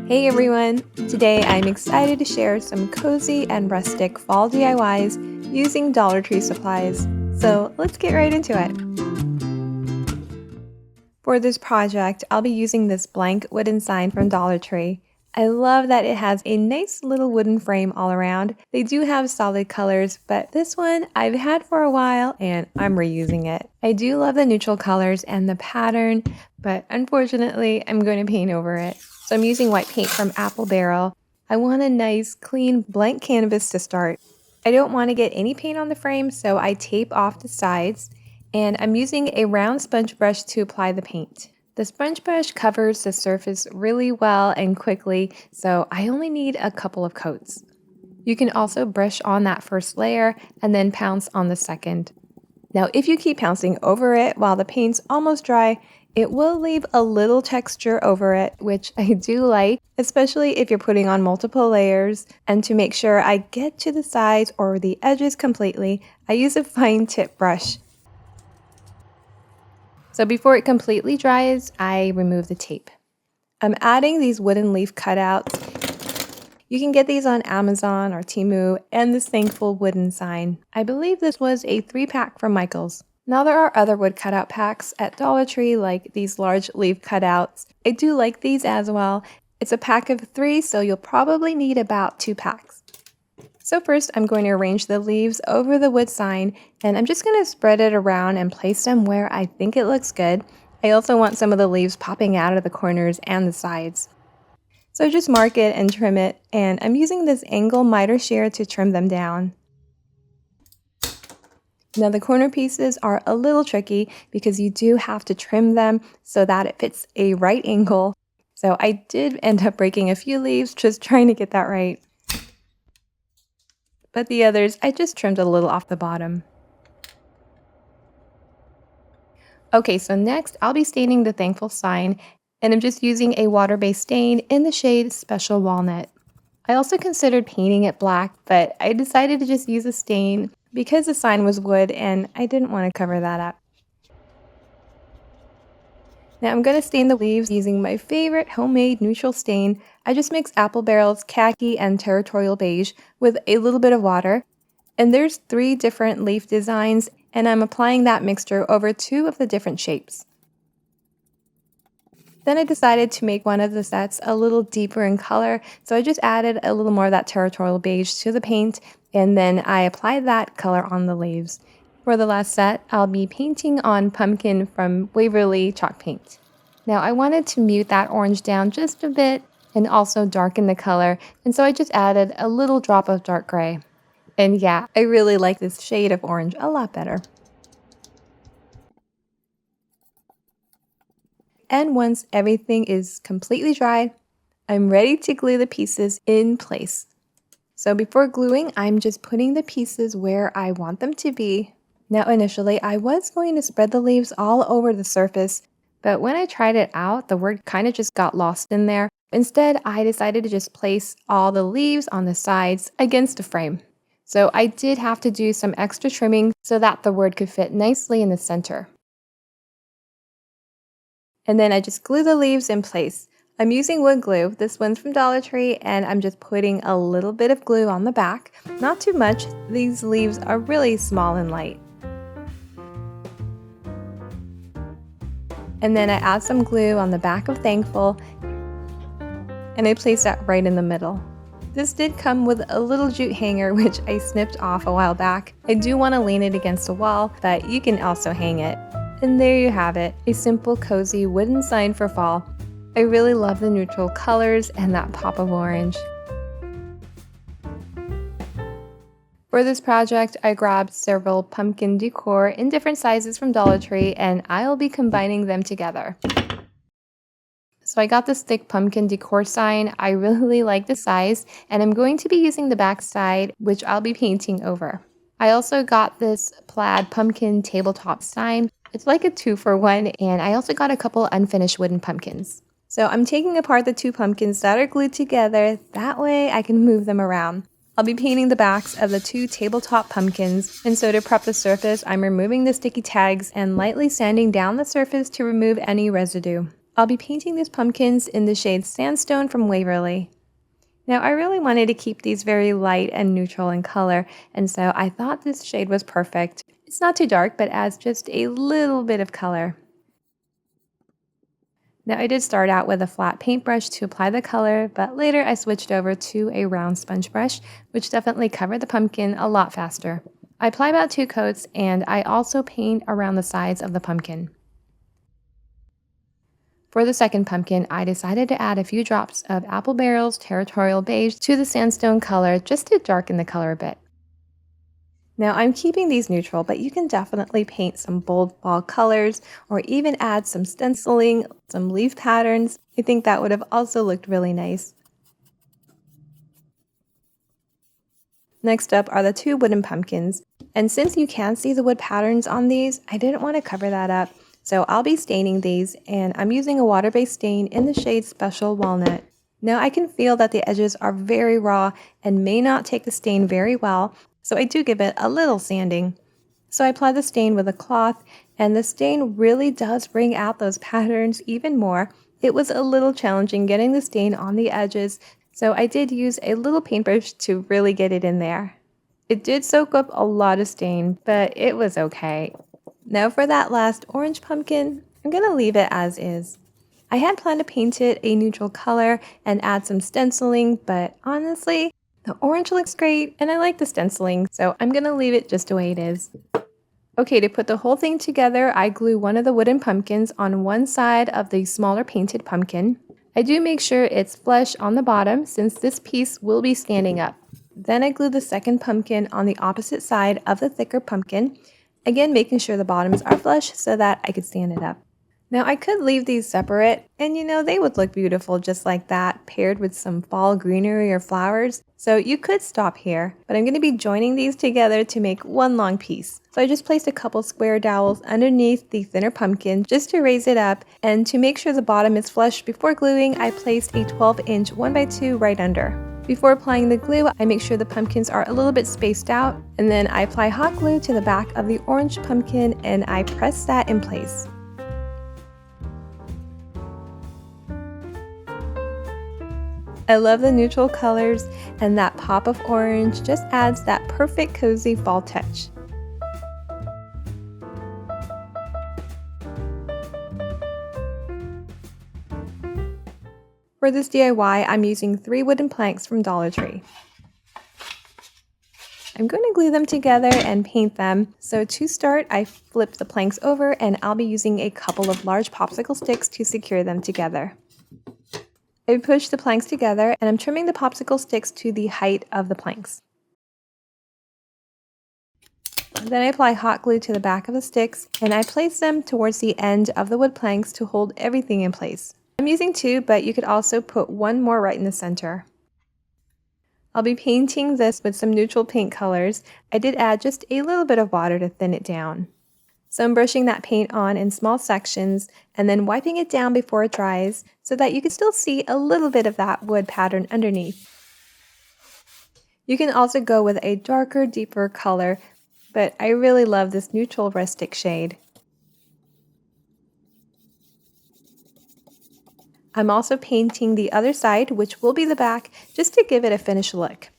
Hey everyone! Today I'm excited to share some cozy and rustic fall DIYs using Dollar Tree supplies. So let's get right into it. For this project, I'll be using this blank wooden sign from Dollar Tree. I love that it has a nice little wooden frame all around. They do have solid colors, but this one I've had for a while and I'm reusing it. I do love the neutral colors and the pattern, but unfortunately I'm going to paint over it. So I'm using white paint from Apple Barrel. I want a nice, clean, blank canvas to start. I don't want to get any paint on the frame, so I tape off the sides, and I'm using a round sponge brush to apply the paint. The sponge brush covers the surface really well and quickly, so I only need a couple of coats. You can also brush on that first layer and then pounce on the second. Now, if you keep pouncing over it while the paint's almost dry, it will leave a little texture over it, which I do like, especially if you're putting on multiple layers. And to make sure I get to the sides or the edges completely, I use a fine tip brush. So before it completely dries, I remove the tape. I'm adding these wooden leaf cutouts. You can get these on Amazon or Temu, and this thankful wooden sign. I believe this was a 3-pack from Michael's. Now there are other wood cutout packs at Dollar Tree, like these large leaf cutouts. I do like these as well. It's a pack of 3, so you'll probably need about 2 packs. So first I'm going to arrange the leaves over the wood sign, and I'm just going to spread it around and place them where I think it looks good. I also want some of the leaves popping out of the corners and the sides. So just mark it and trim it, and I'm using this angle miter shear to trim them down. Now the corner pieces are a little tricky because you do have to trim them so that it fits a right angle. So I did end up breaking a few leaves just trying to get that right. But the others, I just trimmed a little off the bottom. Okay, so next I'll be staining the thankful sign, and I'm just using a water-based stain in the shade Special Walnut. I also considered painting it black, but I decided to just use a stain because the sign was wood and I didn't want to cover that up. Now I'm going to stain the leaves using my favorite homemade neutral stain. I just mix Apple Barrel's khaki and territorial beige with a little bit of water. And there's 3 different leaf designs, and I'm applying that mixture over 2 of the different shapes. Then I decided to make one of the sets a little deeper in color, so I just added a little more of that territorial beige to the paint, and then I applied that color on the leaves. For the last set, I'll be painting on Pumpkin from Waverly Chalk Paint. Now I wanted to mute that orange down just a bit and also darken the color, and so I just added a little drop of dark gray. And yeah, I really like this shade of orange a lot better. And once everything is completely dry, I'm ready to glue the pieces in place. So before gluing, I'm just putting the pieces where I want them to be. Now initially, I was going to spread the leaves all over the surface, but when I tried it out, the word kind of just got lost in there. Instead, I decided to just place all the leaves on the sides against the frame. So I did have to do some extra trimming so that the word could fit nicely in the center. And then I just glue the leaves in place. I'm using wood glue. This one's from Dollar Tree, and I'm just putting a little bit of glue on the back. Not too much. These leaves are really small and light. And then I add some glue on the back of Thankful, and I place that right in the middle. This did come with a little jute hanger, which I snipped off a while back. I do want to lean it against a wall, but you can also hang it. And there you have it, a simple, cozy wooden sign for fall. I really love the neutral colors and that pop of orange. For this project, I grabbed several pumpkin decor in different sizes from Dollar Tree, and I'll be combining them together. So I got this thick pumpkin decor sign. I really like the size, and I'm going to be using the back side, which I'll be painting over. I also got this plaid pumpkin tabletop sign. It's like a 2-for-1, and I also got a couple unfinished wooden pumpkins. So I'm taking apart the 2 pumpkins that are glued together. That way I can move them around. I'll be painting the backs of the 2 tabletop pumpkins, and so to prep the surface, I'm removing the sticky tags and lightly sanding down the surface to remove any residue. I'll be painting these pumpkins in the shade Sandstone from Waverly. Now, I really wanted to keep these very light and neutral in color, and so I thought this shade was perfect. It's not too dark, but adds just a little bit of color. Now, I did start out with a flat paintbrush to apply the color, but later I switched over to a round sponge brush, which definitely covered the pumpkin a lot faster. I apply about 2 coats, and I also paint around the sides of the pumpkin. For the second pumpkin, I decided to add a few drops of Apple Barrel's Territorial Beige to the sandstone color just to darken the color a bit. Now I'm keeping these neutral, but you can definitely paint some bold fall colors or even add some stenciling, some leaf patterns. I think that would have also looked really nice. Next up are the 2 wooden pumpkins, and since you can see the wood patterns on these, I didn't want to cover that up. So I'll be staining these, and I'm using a water-based stain in the shade Special Walnut. Now I can feel that the edges are very raw and may not take the stain very well, so I do give it a little sanding. So I apply the stain with a cloth, and the stain really does bring out those patterns even more. It was a little challenging getting the stain on the edges, so I did use a little paintbrush to really get it in there. It did soak up a lot of stain, but it was okay. Now for that last orange pumpkin, I'm going to leave it as is. I had planned to paint it a neutral color and add some stenciling, but honestly, the orange looks great and I like the stenciling, so I'm going to leave it just the way it is. Okay, to put the whole thing together, I glue one of the wooden pumpkins on one side of the smaller painted pumpkin. I do make sure it's flush on the bottom since this piece will be standing up. Then I glue the second pumpkin on the opposite side of the thicker pumpkin. Again, making sure the bottoms are flush so that I could stand it up. Now I could leave these separate and they would look beautiful just like that, paired with some fall greenery or flowers. So you could stop here, but I'm going to be joining these together to make one long piece. So I just placed a couple square dowels underneath the thinner pumpkin just to raise it up, and to make sure the bottom is flush before gluing, I placed a 12-inch 1x2 right under. Before applying the glue, I make sure the pumpkins are a little bit spaced out, and then I apply hot glue to the back of the orange pumpkin and I press that in place. I love the neutral colors, and that pop of orange just adds that perfect cozy fall touch. For this DIY, I'm using 3 wooden planks from Dollar Tree. I'm going to glue them together and paint them. So to start, I flip the planks over and I'll be using a couple of large popsicle sticks to secure them together. I push the planks together and I'm trimming the popsicle sticks to the height of the planks. Then I apply hot glue to the back of the sticks and I place them towards the end of the wood planks to hold everything in place. I'm using 2, but you could also put 1 more right in the center. I'll be painting this with some neutral paint colors. I did add just a little bit of water to thin it down. So I'm brushing that paint on in small sections and then wiping it down before it dries so that you can still see a little bit of that wood pattern underneath. You can also go with a darker, deeper color, but I really love this neutral rustic shade. I'm also painting the other side, which will be the back, just to give it a finished look.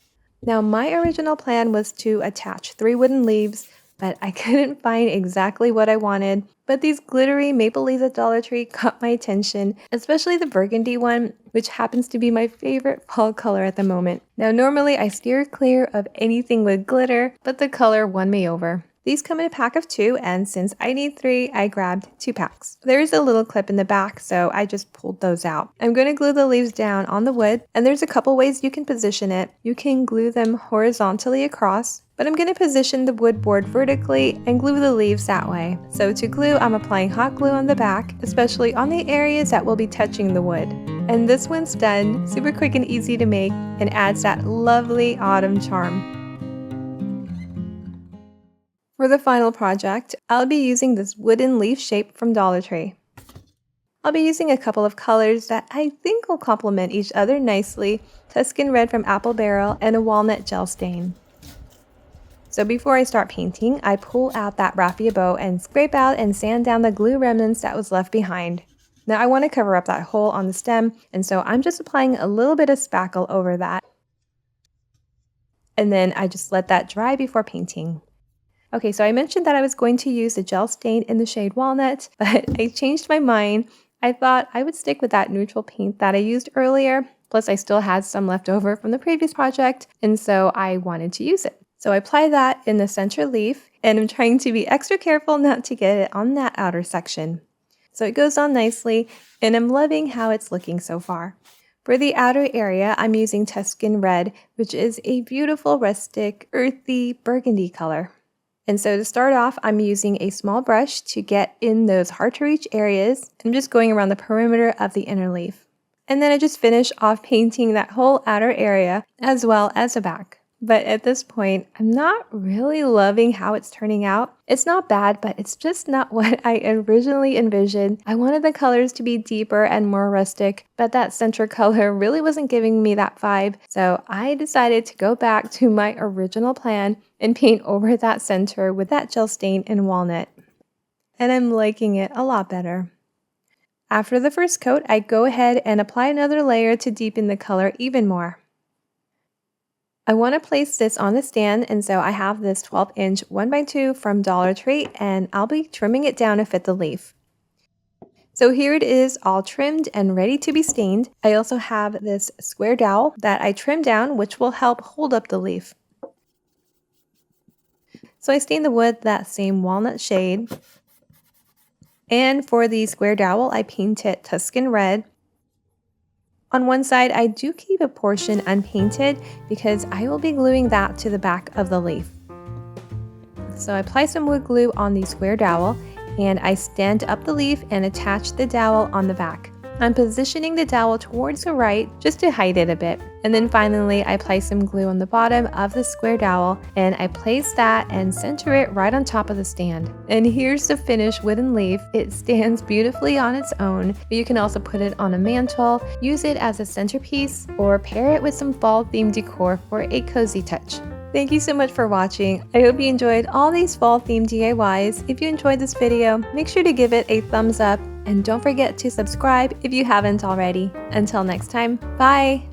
Now, my original plan was to attach 3 wooden leaves, but I couldn't find exactly what I wanted. But these glittery maple leaves at Dollar Tree caught my attention, especially the burgundy one, which happens to be my favorite fall color at the moment. Now, normally I steer clear of anything with glitter, but the color won me over. These come in a pack of 2, and since I need 3, I grabbed 2 packs. There is a little clip in the back, so I just pulled those out. I'm going to glue the leaves down on the wood, and there's a couple ways you can position it. You can glue them horizontally across, but I'm going to position the wood board vertically and glue the leaves that way. So to glue, I'm applying hot glue on the back, especially on the areas that will be touching the wood. And this one's done, super quick and easy to make, and adds that lovely autumn charm. For the final project, I'll be using this wooden leaf shape from Dollar Tree. I'll be using a couple of colors that I think will complement each other nicely, Tuscan Red from Apple Barrel and a walnut gel stain. So before I start painting, I pull out that raffia bow and scrape out and sand down the glue remnants that was left behind. Now I want to cover up that hole on the stem, and so I'm just applying a little bit of spackle over that. And then I just let that dry before painting. Okay, so I mentioned that I was going to use the gel stain in the shade Walnut, but I changed my mind. I thought I would stick with that neutral paint that I used earlier. Plus, I still had some left over from the previous project, and so I wanted to use it. So I apply that in the center leaf, and I'm trying to be extra careful not to get it on that outer section. So it goes on nicely, and I'm loving how it's looking so far. For the outer area, I'm using Tuscan Red, which is a beautiful rustic, earthy burgundy color. And so to start off, I'm using a small brush to get in those hard-to-reach areas. I'm just going around the perimeter of the inner leaf. And then I just finish off painting that whole outer area as well as the back. But at this point, I'm not really loving how it's turning out. It's not bad, but it's just not what I originally envisioned. I wanted the colors to be deeper and more rustic, but that center color really wasn't giving me that vibe. So I decided to go back to my original plan and paint over that center with that gel stain in Walnut. And I'm liking it a lot better. After the first coat, I go ahead and apply another layer to deepen the color even more. I want to place this on the stand, and so I have this 12-inch 1x2 from Dollar Tree, and I'll be trimming it down to fit the leaf. So here it is, all trimmed and ready to be stained. I also have this square dowel that I trimmed down, which will help hold up the leaf. So I stained the wood that same walnut shade. And for the square dowel, I paint it Tuscan Red. On one side, I do keep a portion unpainted because I will be gluing that to the back of the leaf. So I apply some wood glue on the square dowel, and I stand up the leaf and attach the dowel on the back. I'm positioning the dowel towards the right just to hide it a bit. And then finally, I apply some glue on the bottom of the square dowel, and I place that and center it right on top of the stand. And here's the finished wooden leaf. It stands beautifully on its own, but you can also put it on a mantle, use it as a centerpiece, or pair it with some fall themed decor for a cozy touch. Thank you so much for watching. I hope you enjoyed all these fall themed DIYs. If you enjoyed this video, make sure to give it a thumbs up, and don't forget to subscribe if you haven't already. Until next time, bye!